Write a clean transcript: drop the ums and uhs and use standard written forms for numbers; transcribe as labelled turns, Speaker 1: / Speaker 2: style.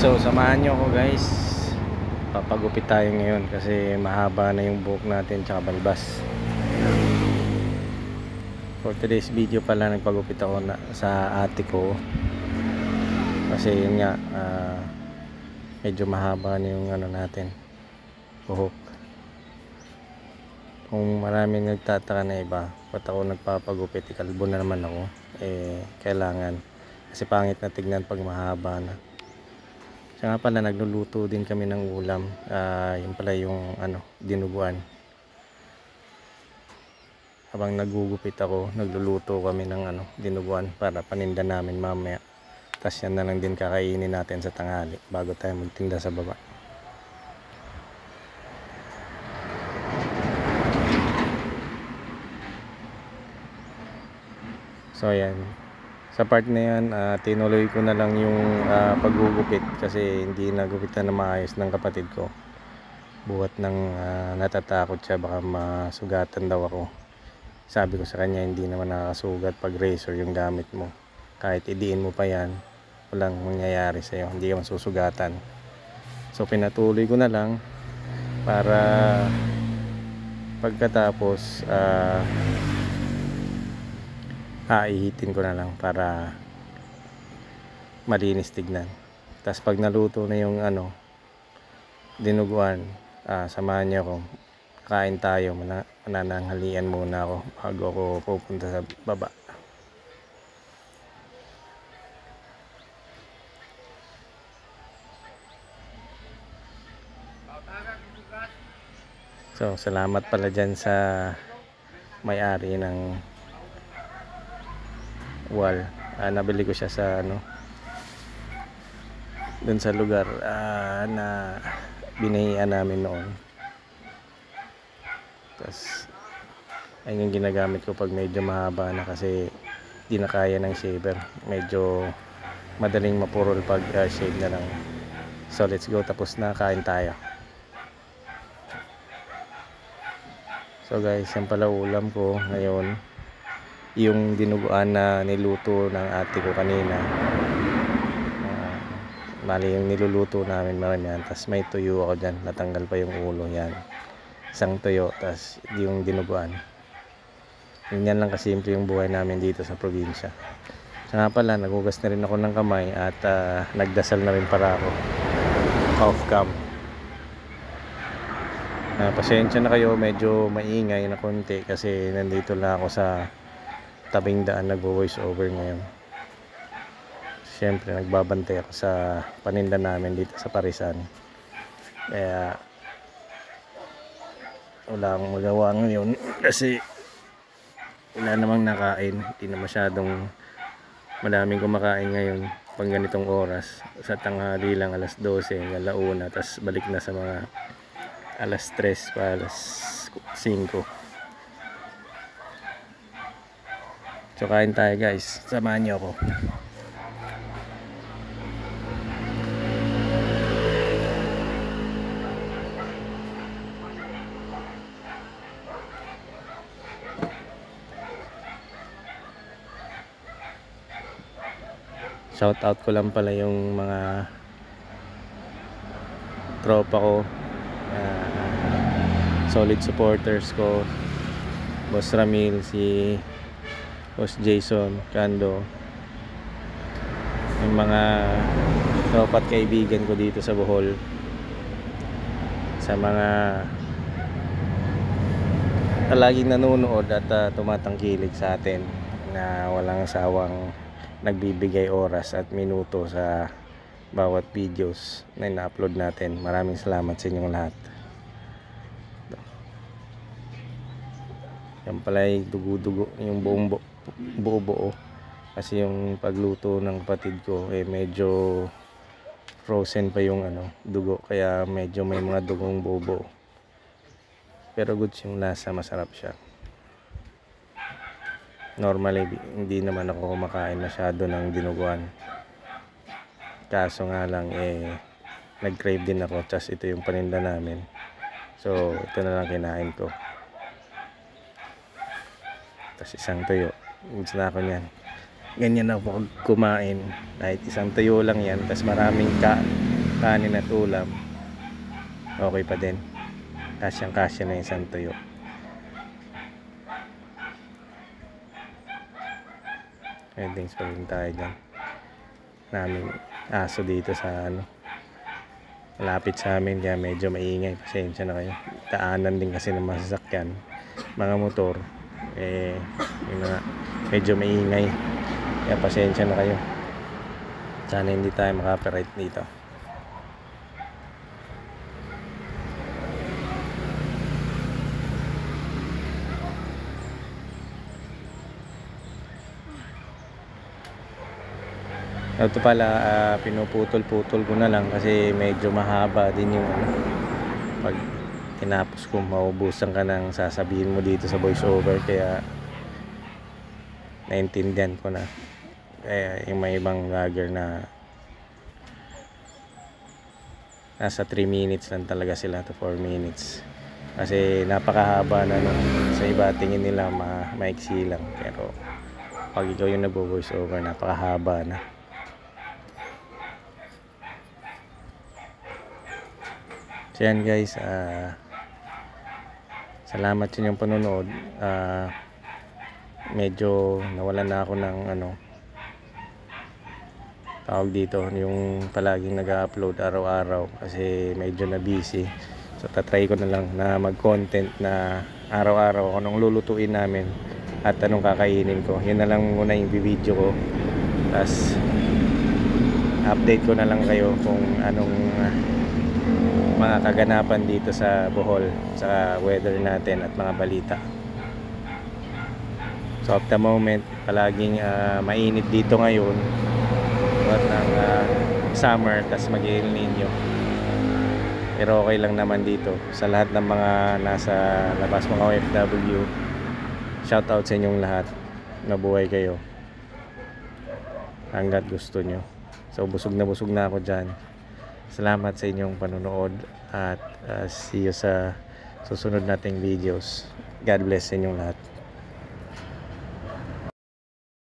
Speaker 1: So samahan nyo ako guys, papagupit tayo ngayon kasi mahaba na yung buhok natin tsaka balbas. For today's video pala nagpagupit ako sa ate ko kasi yun nga, medyo mahaba na yung ano natin, buhok. Kung maraming nagtataka na iba, ba't ako nagpapagupit, ikalbo na naman ako, kailangan kasi pangit na tignan pag mahaba na. Siya nga pala, nagluluto din kami ng ulam. Yun pala yung dinuguan. Habang nagugupit ako, nagluluto kami ng dinuguan para paninda namin mamaya. Tapos yan na lang din kakainin natin sa tanghali bago tayo magtinda sa baba. So yan, sa part na yan, tinuloy ko na lang yung paggugupit kasi hindi nagupitan na maayos ng kapatid ko. Buhat ng natatakot siya baka masugatan daw ako. Sabi ko sa kanya, hindi naman nakakasugat pag razor yung gamit mo. Kahit idiin mo pa yan, walang mangyayari sa'yo, hindi ka masusugatan. So pinatuloy ko na lang para pagkatapos ihitin ko na lang para malinis tignan. Tapos pag naluto na yung dinuguan, samahan niyo ako, kain tayo, manananghalian muna ako bago ako pupunta sa baba. So salamat pala dyan sa may-ari ng wall. Nabili ko siya sa dun sa lugar na binahian namin noon. Tapos ayun yung ginagamit ko pag medyo mahaba na kasi di na kaya ng shaver. Medyo madaling mapurol pag shave na lang. So let's go, tapos na, kain tayo. So guys, yan pala ulam ko ngayon, yung dinuguan na niluto ng ate ko kanina. Mali yung niluluto namin yan. Tapos may tuyo ako dyan, natanggal pa yung ulo yan. Isang tuyo, tapos yung dinuguan. Yan lang kasimple yung buhay namin dito sa probinsya. So nga pala, nagugas na rin ako ng kamay at nagdasal na rin para ako off cam. Pasensya na kayo, medyo maingay na konti kasi nandito lang ako sa tabing daan, nagvo-voice over ngayon. Siyempre nagbabantay ako sa paninda namin dito sa Parisan, kaya wala akong magawa ngayon kasi wala namang nakain. Hindi na masyadong madaming kumakain ngayon pag ganitong oras. Sa tanghali lang, alas 12, alauna, tas balik na sa mga alas 3 pa alas 5. So kain tayo guys, samahan niyo ako. Shout out ko lang pala yung mga tropa ko, solid supporters ko, Boss Ramil, si Boss Jason Kando, yung mga tropa at kaibigan ko dito sa Bohol, sa mga laging nanonood at tumatangkilik sa atin na walang sawang nagbibigay oras at minuto sa bawat videos na ina-upload natin. Maraming salamat sa inyong lahat. Yan pala ay dugo-dugo yung buong buo-buo kasi yung pagluto ng kapatid ko medyo frozen pa yung dugo, kaya medyo may mga dugong buo-buo, pero goods yung lasa, masarap siya. Normally hindi naman ako kumakain masyado ng dinuguan, kaso nga lang nag-crave din ako, tas ito yung paninda namin, so ito na lang kinain ko. Tas isang tuyo, goods na ako nyan. Ganyan ako kumain, kahit isang tuyo lang yan, tas maraming kanin at ulam, okay pa din. Kasyang kasya na isang tuyo. Endings pa rin tayo dyan. Naming aso dito sa malapit sa amin, kaya medyo maingay. Pasensya na kayo. Daanan din kasi ng mga sasakyan, mga motor, yun na, medyo maingay, kaya pasensya na kayo. Sana hindi tayo maka-copyright dito. Ito pala, pinuputol-putol ko na lang kasi medyo mahaba din yung pag tinapos ko, maubusan ka ng sasabihin mo dito sa voice over, kaya naintindihan ko na. Kaya yung may ibang vlogger na nasa 3 minutes lang talaga sila to 4 minutes, kasi napakahaba na sa iba tingin nila maiksi lang, pero pag ikaw yung nagvo-voice over, napakahaba na. So yan guys, salamat sa inyong panonood. Medyo nawalan na ako ng tawag dito, yung palaging nag-upload araw-araw kasi medyo na busy. So tatry ko na lang na mag-content na araw-araw anong lulutuin namin at anong kakainin ko. Yun na lang muna yung video ko. Tapos update ko na lang kayo kung anong mga kaganapan dito sa Bohol, sa weather natin at mga balita. So at the moment, palaging mainit dito ngayon at ng summer, tas mag-El Nino. Pero okay lang naman dito sa lahat ng mga nasa labas, mga OFW. Shout out sa inyong lahat, nabuhay kayo hanggat gusto nyo. So busog na ako dyan. Salamat sa inyong panonood at see you sa susunod nating videos. God bless sa inyong lahat.